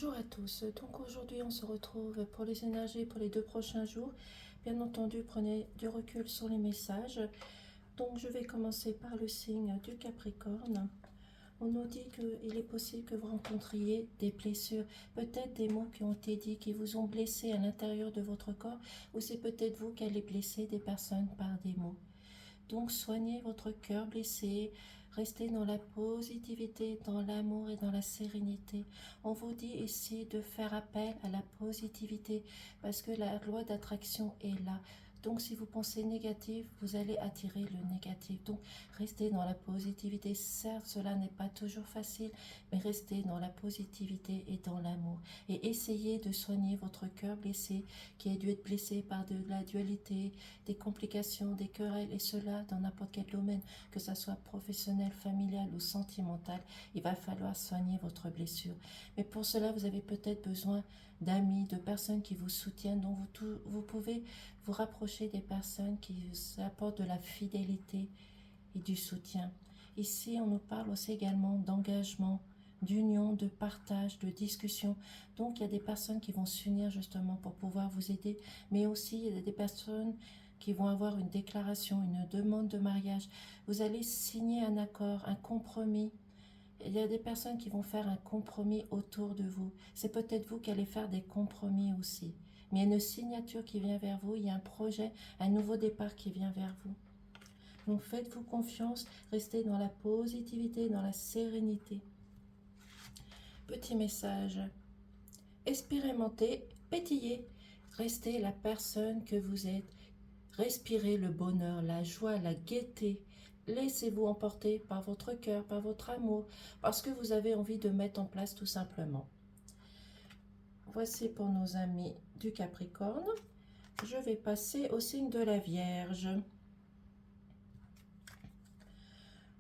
Bonjour à tous, donc aujourd'hui on se retrouve pour les énergies pour les 2 prochains jours. Bien entendu, prenez du recul sur les messages. Donc je vais commencer par le signe du Capricorne. On nous dit qu'il est possible que vous rencontriez des blessures, peut-être des mots qui ont été dits, qui vous ont blessé à l'intérieur de votre corps, ou c'est peut-être vous qui allez blesser des personnes par des mots. Donc soignez votre cœur blessé, restez dans la positivité, dans l'amour et dans la sérénité. On vous dit ici de faire appel à la positivité parce que la loi d'attraction est là. Donc si vous pensez négatif, vous allez attirer le négatif. Donc restez dans la positivité. Certes, cela n'est pas toujours facile, mais restez dans la positivité et dans l'amour. Et essayez de soigner votre cœur blessé, qui a dû être blessé par de la dualité, des complications, des querelles, et cela dans n'importe quel domaine, que ce soit professionnel, familial ou sentimental. Il va falloir soigner votre blessure. Mais pour cela, vous avez peut-être besoin d'amis, de personnes qui vous soutiennent, dont vous pouvez vous rapprocher des personnes qui vous apportent de la fidélité et du soutien. Ici, on nous parle aussi également d'engagement, d'union, de partage, de discussion. Donc, il y a des personnes qui vont s'unir justement pour pouvoir vous aider, mais aussi il y a des personnes qui vont avoir une déclaration, une demande de mariage. Vous allez signer un accord, un compromis. Il y a des personnes qui vont faire un compromis autour de vous. C'est peut-être vous qui allez faire des compromis aussi. Mais il y a une signature qui vient vers vous, il y a un projet, un nouveau départ qui vient vers vous. Donc faites-vous confiance, restez dans la positivité, dans la sérénité. Petit message. Expérimentez, pétillez, restez la personne que vous êtes. Respirez le bonheur, la joie, la gaieté. Laissez-vous emporter par votre cœur, par votre amour, parce que vous avez envie de mettre en place tout simplement. Voici pour nos amis du Capricorne. Je vais passer au signe de la Vierge.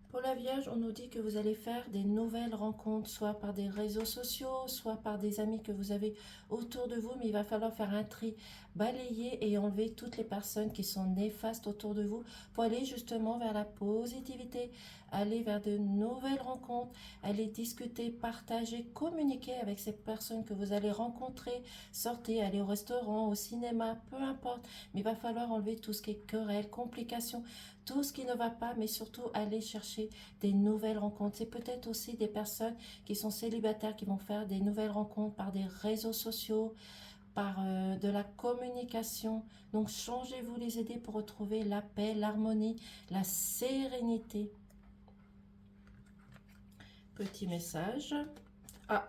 Pour la Vierge, on nous dit que vous allez faire des nouvelles rencontres, soit par des réseaux sociaux, soit par des amis que vous avez autour de vous, mais il va falloir faire un tri, balayer et enlever toutes les personnes qui sont néfastes autour de vous pour aller justement vers la positivité, aller vers de nouvelles rencontres, aller discuter, partager, communiquer avec ces personnes que vous allez rencontrer, sortir, aller au restaurant, au cinéma, peu importe, mais il va falloir enlever tout ce qui est querelle, complications, tout ce qui ne va pas, mais surtout aller chercher des nouvelles rencontres. C'est peut-être aussi des personnes qui sont célibataires qui vont faire des nouvelles rencontres par des réseaux sociaux, par de la communication. Donc changez-vous les idées pour retrouver la paix, l'harmonie, la sérénité. Petit message. Ah,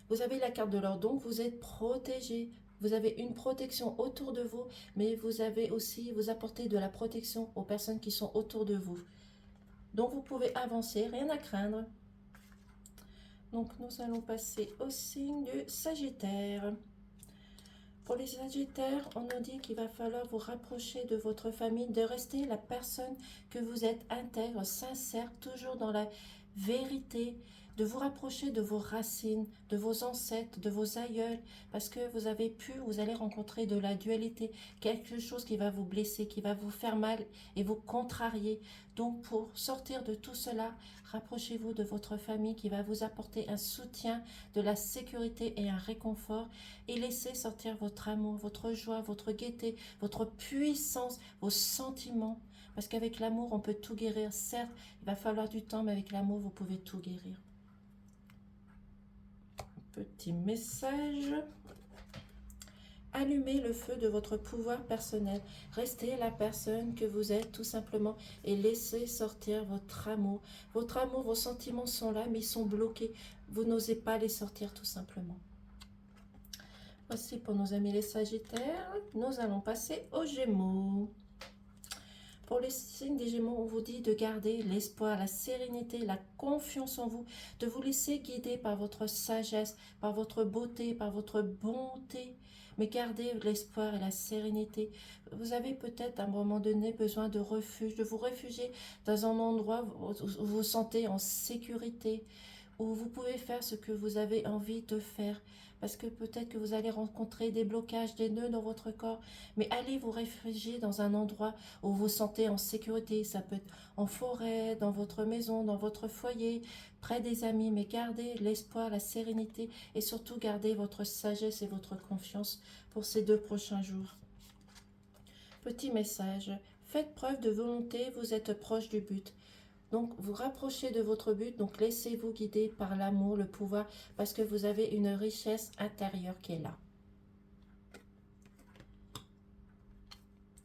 vous avez la carte de l'or, donc vous êtes protégé. Vous avez une protection autour de vous, mais vous avez aussi, vous apportez de la protection aux personnes qui sont autour de vous. Donc vous pouvez avancer, rien à craindre. Donc nous allons passer au signe du Sagittaire. Pour les Sagittaires, on nous dit qu'il va falloir vous rapprocher de votre famille, de rester la personne que vous êtes, intègre, sincère, toujours dans la vérité, de vous rapprocher de vos racines, de vos ancêtres, de vos aïeuls, parce que vous allez rencontrer de la dualité, quelque chose qui va vous blesser, qui va vous faire mal et vous contrarier. Donc pour sortir de tout cela, rapprochez-vous de votre famille qui va vous apporter un soutien, de la sécurité et un réconfort, et laissez sortir votre amour, votre joie, votre gaieté, votre puissance, vos sentiments. Parce qu'avec l'amour, on peut tout guérir. Certes, il va falloir du temps, mais avec l'amour, vous pouvez tout guérir. Petit message. Allumez le feu de votre pouvoir personnel. Restez la personne que vous êtes tout simplement et laissez sortir votre amour. Votre amour, vos sentiments sont là, mais ils sont bloqués. Vous n'osez pas les sortir tout simplement. Voici pour nos amis les Sagittaires. Nous allons passer aux Gémeaux. Pour les signes des Gémeaux, on vous dit de garder l'espoir, la sérénité, la confiance en vous, de vous laisser guider par votre sagesse, par votre beauté, par votre bonté. Mais gardez l'espoir et la sérénité. Vous avez peut-être à un moment donné besoin de refuge, de vous réfugier dans un endroit où vous vous sentez en sécurité, où vous pouvez faire ce que vous avez envie de faire. Parce que peut-être que vous allez rencontrer des blocages, des nœuds dans votre corps. Mais allez vous réfugier dans un endroit où vous vous sentez en sécurité. Ça peut être en forêt, dans votre maison, dans votre foyer, près des amis. Mais gardez l'espoir, la sérénité et surtout gardez votre sagesse et votre confiance pour ces 2 prochains jours. Petit message. Faites preuve de volonté, vous êtes proche du but. Donc, vous rapprochez de votre but, donc laissez-vous guider par l'amour, le pouvoir, parce que vous avez une richesse intérieure qui est là.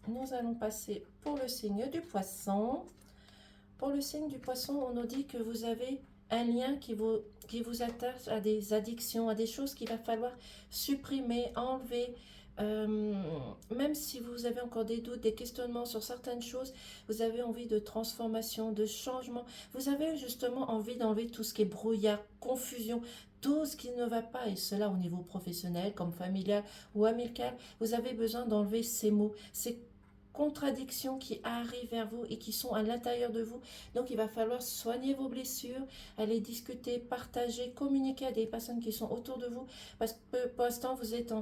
Nous allons passer pour le signe du poisson. Pour le signe du poisson, on nous dit que vous avez un lien qui vous attache à des addictions, à des choses qu'il va falloir supprimer, enlever. Même si vous avez encore des doutes, des questionnements sur certaines choses, vous avez envie de transformation, de changement. Vous avez justement envie d'enlever tout ce qui est brouillard, confusion, tout ce qui ne va pas, et cela au niveau professionnel, comme familial ou amical. Vous avez besoin d'enlever ces mots, ces contradictions qui arrivent vers vous et qui sont à l'intérieur de vous. Donc il va falloir soigner vos blessures, aller discuter, partager, communiquer à des personnes qui sont autour de vous, parce que pour l'instant vous êtes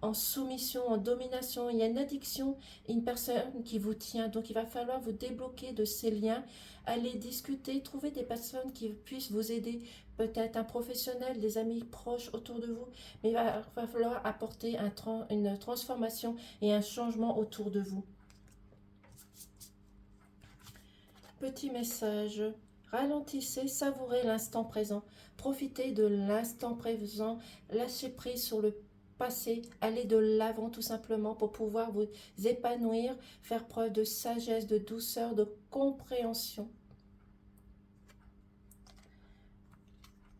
en soumission, en domination, il y a une addiction, une personne qui vous tient. Donc il va falloir vous débloquer de ces liens, aller discuter, trouver des personnes qui puissent vous aider, peut-être un professionnel, des amis proches autour de vous, mais il va falloir apporter une transformation et un changement autour de vous. Petit message, ralentissez, savourez l'instant présent, profitez de l'instant présent, lâchez prise sur le passé, allez de l'avant tout simplement pour pouvoir vous épanouir, faire preuve de sagesse, de douceur, de compréhension.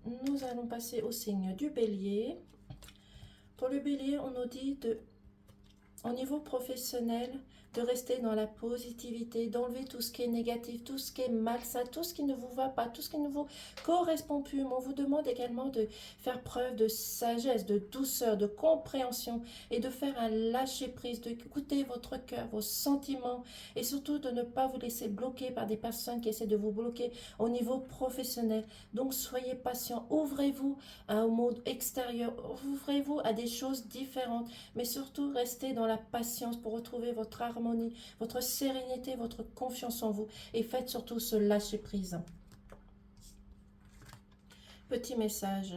Nous allons passer au signe du bélier. Pour le bélier, on nous dit au niveau professionnel, de rester dans la positivité, d'enlever tout ce qui est négatif, tout ce qui est malsain, tout ce qui ne vous va pas, tout ce qui ne vous correspond plus. On vous demande également de faire preuve de sagesse, de douceur, de compréhension et de faire un lâcher-prise, d'écouter votre cœur, vos sentiments et surtout de ne pas vous laisser bloquer par des personnes qui essaient de vous bloquer au niveau professionnel. Donc soyez patient, ouvrez-vous au monde extérieur, ouvrez-vous à des choses différentes, mais surtout restez dans la patience pour retrouver votre harmonie, votre sérénité, votre confiance en vous et faites surtout ce lâcher prise. Petit message.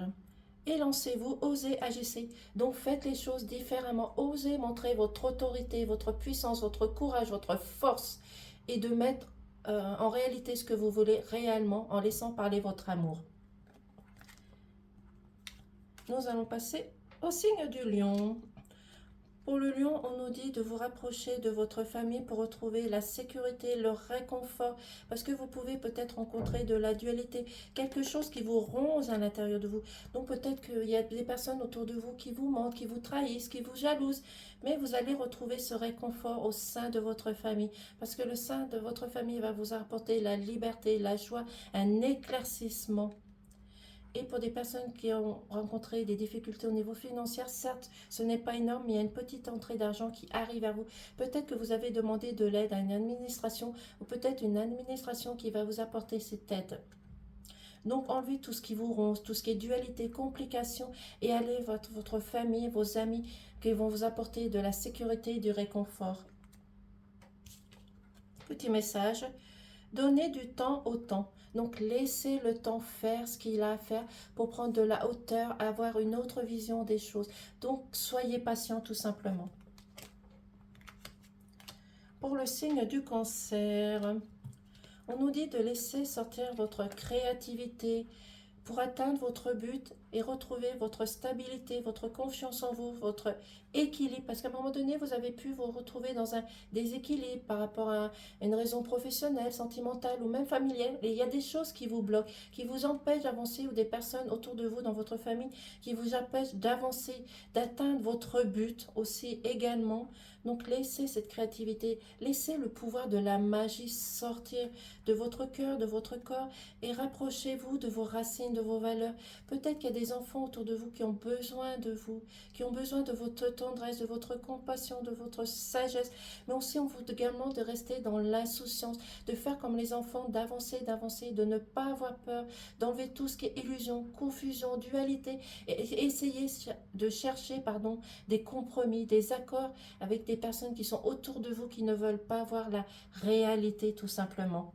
Élancez-vous, osez, agissez. Donc faites les choses différemment. Osez montrer votre autorité, votre puissance, votre courage, votre force et de mettre en réalité ce que vous voulez réellement en laissant parler votre amour. Nous allons passer au signe du lion. Pour le lion, on nous dit de vous rapprocher de votre famille pour retrouver la sécurité, le réconfort, parce que vous pouvez peut-être rencontrer de la dualité, quelque chose qui vous ronge à l'intérieur de vous. Donc peut-être qu'il y a des personnes autour de vous qui vous mentent, qui vous trahissent, qui vous jalousent, mais vous allez retrouver ce réconfort au sein de votre famille, parce que le sein de votre famille va vous apporter la liberté, la joie, un éclaircissement. Et pour des personnes qui ont rencontré des difficultés au niveau financier, certes, ce n'est pas énorme, mais il y a une petite entrée d'argent qui arrive à vous. Peut-être que vous avez demandé de l'aide à une administration ou peut-être une administration qui va vous apporter cette aide. Donc, enlevez tout ce qui vous ronge, tout ce qui est dualité, complications et allez votre famille, vos amis qui vont vous apporter de la sécurité et du réconfort. Petit message, donnez du temps au temps. Donc, laissez le temps faire ce qu'il a à faire pour prendre de la hauteur, avoir une autre vision des choses. Donc, soyez patient tout simplement. Pour le signe du cancer, on nous dit de laisser sortir votre créativité pour atteindre votre but et retrouver votre stabilité, votre confiance en vous, votre équilibre. Parce qu'à un moment donné, vous avez pu vous retrouver dans un déséquilibre par rapport à une raison professionnelle, sentimentale ou même familiale. Et il y a des choses qui vous bloquent, qui vous empêchent d'avancer ou des personnes autour de vous, dans votre famille, qui vous empêchent d'avancer, d'atteindre votre but aussi également. Donc laissez cette créativité, laissez le pouvoir de la magie sortir de votre cœur, de votre corps et rapprochez-vous de vos racines, de vos valeurs. Peut-être qu'il y a des enfants autour de vous qui ont besoin de vous, qui ont besoin de votre tendresse, de votre compassion, de votre sagesse. Mais aussi, on vous dit également de rester dans l'insouciance, de faire comme les enfants, d'avancer, d'avancer, de ne pas avoir peur, d'enlever tout ce qui est illusion, confusion, dualité, et essayer de chercher, des compromis, des accords avec des personnes qui sont autour de vous, qui ne veulent pas voir la réalité tout simplement.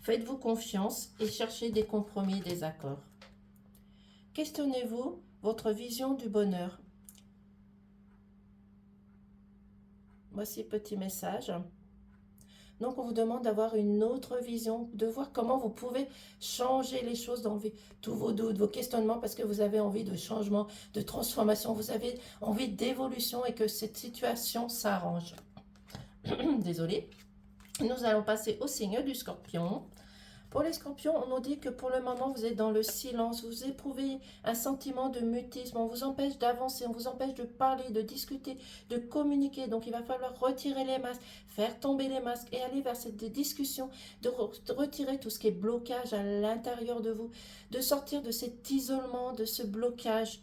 Faites-vous confiance et cherchez des compromis, des accords. Questionnez-vous votre vision du bonheur. Voici petit message. Donc, on vous demande d'avoir une autre vision, de voir comment vous pouvez changer les choses, d'enlever tous vos doutes, vos questionnements, parce que vous avez envie de changement, de transformation, vous avez envie d'évolution et que cette situation s'arrange. Désolée. Nous allons passer au signe du Scorpion. Pour les scorpions, on nous dit que pour le moment, vous êtes dans le silence, vous éprouvez un sentiment de mutisme, on vous empêche d'avancer, on vous empêche de parler, de discuter, de communiquer. Donc, il va falloir retirer les masques, faire tomber les masques et aller vers cette discussion, de retirer tout ce qui est blocage à l'intérieur de vous, de sortir de cet isolement, de ce blocage.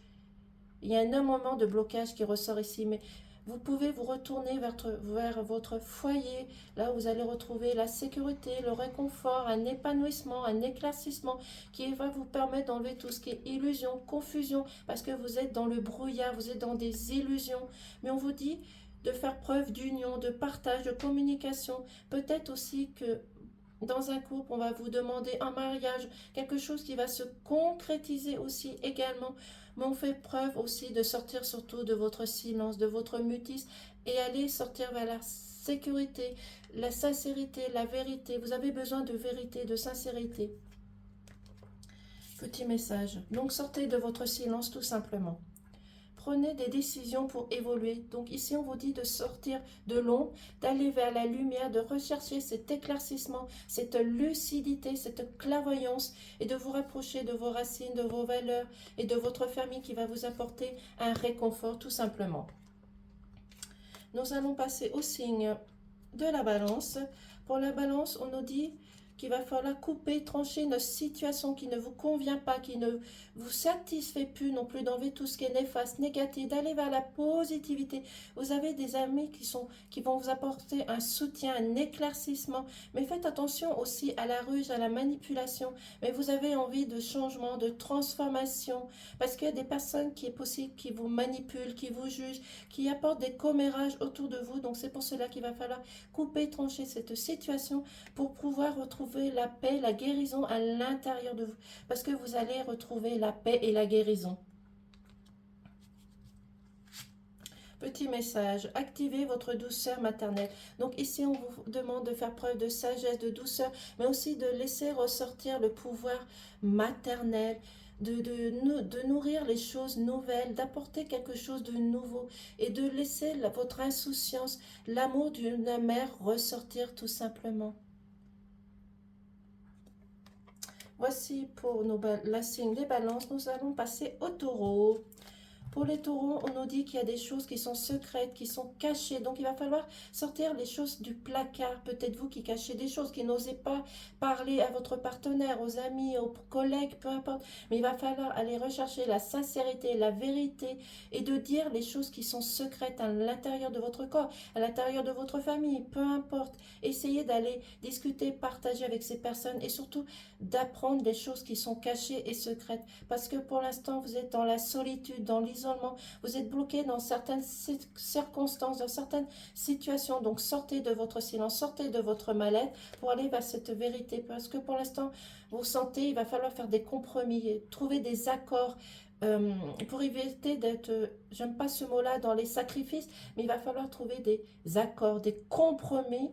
Il y a un moment de blocage qui ressort ici, mais vous pouvez vous retourner vers votre foyer, là où vous allez retrouver la sécurité, le réconfort, un épanouissement, un éclaircissement qui va vous permettre d'enlever tout ce qui est illusion, confusion, parce que vous êtes dans le brouillard, vous êtes dans des illusions. Mais on vous dit de faire preuve d'union, de partage, de communication. Peut-être aussi que dans un couple, on va vous demander un mariage, quelque chose qui va se concrétiser aussi également. Mais on fait preuve aussi de sortir surtout de votre silence, de votre mutisme et aller sortir vers la sécurité, la sincérité, la vérité. Vous avez besoin de vérité, de sincérité. Petit message. Donc sortez de votre silence tout simplement. Prenez des décisions pour évoluer. Donc ici, on vous dit de sortir de l'ombre, d'aller vers la lumière, de rechercher cet éclaircissement, cette lucidité, cette clairvoyance et de vous rapprocher de vos racines, de vos valeurs et de votre famille qui va vous apporter un réconfort tout simplement. Nous allons passer au signe de la balance. Pour la balance, on nous dit qu'il va falloir couper, trancher une situation qui ne vous convient pas, qui ne vous satisfait plus non plus, d'enlever tout ce qui est néfaste, négatif, d'aller vers la positivité. Vous avez des amis qui vont vous apporter un soutien, un éclaircissement, mais faites attention aussi à la ruse, à la manipulation. Mais vous avez envie de changement, de transformation, parce qu'il y a des personnes qui est possible qui vous manipulent, qui vous jugent, qui apportent des commérages autour de vous. Donc c'est pour cela qu'il va falloir couper, trancher cette situation pour pouvoir retrouver la paix, la guérison à l'intérieur de vous. Parce que vous allez retrouver la paix et la guérison. Petit message, activez votre douceur maternelle. Donc ici, on vous demande de faire preuve de sagesse, de douceur, mais aussi de laisser ressortir le pouvoir maternel, de nourrir les choses nouvelles, d'apporter quelque chose de nouveau et de laisser votre insouciance, l'amour d'une mère ressortir tout simplement. Voici pour la signe des balances, nous allons passer au taureau. Pour les taureaux, on nous dit qu'il y a des choses qui sont secrètes, qui sont cachées. Donc, il va falloir sortir les choses du placard. Peut-être vous qui cachez des choses, qui n'osez pas parler à votre partenaire, aux amis, aux collègues, peu importe. Mais il va falloir aller rechercher la sincérité, la vérité et de dire les choses qui sont secrètes à l'intérieur de votre corps, à l'intérieur de votre famille, peu importe. Essayez d'aller discuter, partager avec ces personnes et surtout d'apprendre des choses qui sont cachées et secrètes. Parce que pour l'instant, vous êtes dans la solitude, dans l'isolement, vous êtes bloqué dans certaines circonstances, dans certaines situations. Donc sortez de votre silence, sortez de votre mal-être pour aller vers cette vérité. Parce que pour l'instant, vous sentez, il va falloir faire des compromis, trouver des accords pour éviter d'être, j'aime pas ce mot-là, dans les sacrifices, mais il va falloir trouver des accords, des compromis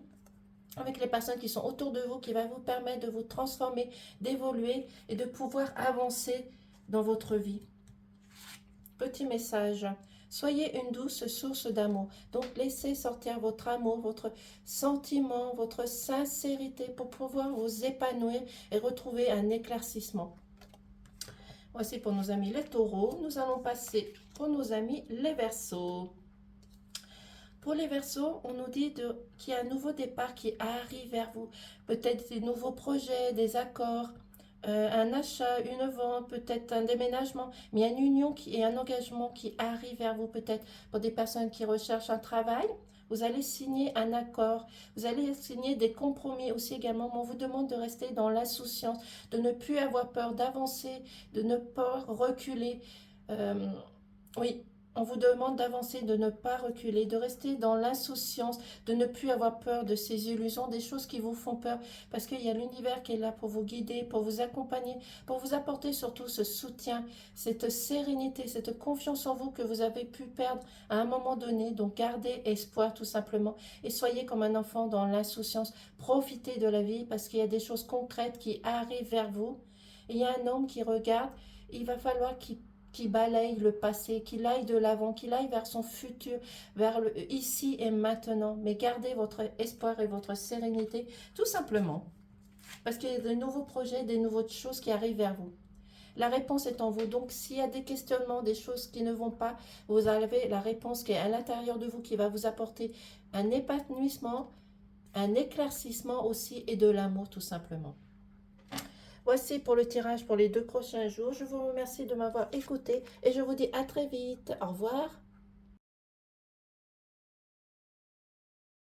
avec les personnes qui sont autour de vous, qui va vous permettre de vous transformer, d'évoluer et de pouvoir avancer dans votre vie. Petit message, soyez une douce source d'amour. Donc laissez sortir votre amour, votre sentiment, votre sincérité pour pouvoir vous épanouir et retrouver un éclaircissement. Voici pour nos amis les taureaux. Nous allons passer pour nos amis les verseaux. Pour les Verseaux, on nous dit qu'il y a un nouveau départ qui arrive vers vous. Peut-être des nouveaux projets, des accords, un achat, une vente, peut-être un déménagement, mais il y a une union qui, et un engagement qui arrive vers vous peut-être pour des personnes qui recherchent un travail. Vous allez signer un accord, vous allez signer des compromis aussi également. Mais on vous demande de rester dans l'insouciance, de ne plus avoir peur, d'avancer, de ne pas reculer. Euh, oui, on vous demande d'avancer, de ne pas reculer, de rester dans l'insouciance, de ne plus avoir peur de ces illusions, des choses qui vous font peur, parce qu'il y a l'univers qui est là pour vous guider, pour vous accompagner, pour vous apporter surtout ce soutien, cette sérénité, cette confiance en vous que vous avez pu perdre à un moment donné. Donc gardez espoir tout simplement et soyez comme un enfant dans l'insouciance. Profitez de la vie parce qu'il y a des choses concrètes qui arrivent vers vous. Et il y a un homme qui regarde, il va falloir qu'il qui balaye le passé, qu'il aille de l'avant, qu'il aille vers son futur, vers le ici et maintenant. Mais gardez votre espoir et votre sérénité, tout simplement. Parce qu'il y a de nouveaux projets, des nouvelles choses qui arrivent vers vous. La réponse est en vous. Donc, s'il y a des questionnements, des choses qui ne vont pas, vous avez la réponse qui est à l'intérieur de vous, qui va vous apporter un épanouissement, un éclaircissement aussi et de l'amour, tout simplement. Voici pour le tirage pour les 2 prochains jours. Je vous remercie de m'avoir écouté et je vous dis à très vite. Au revoir.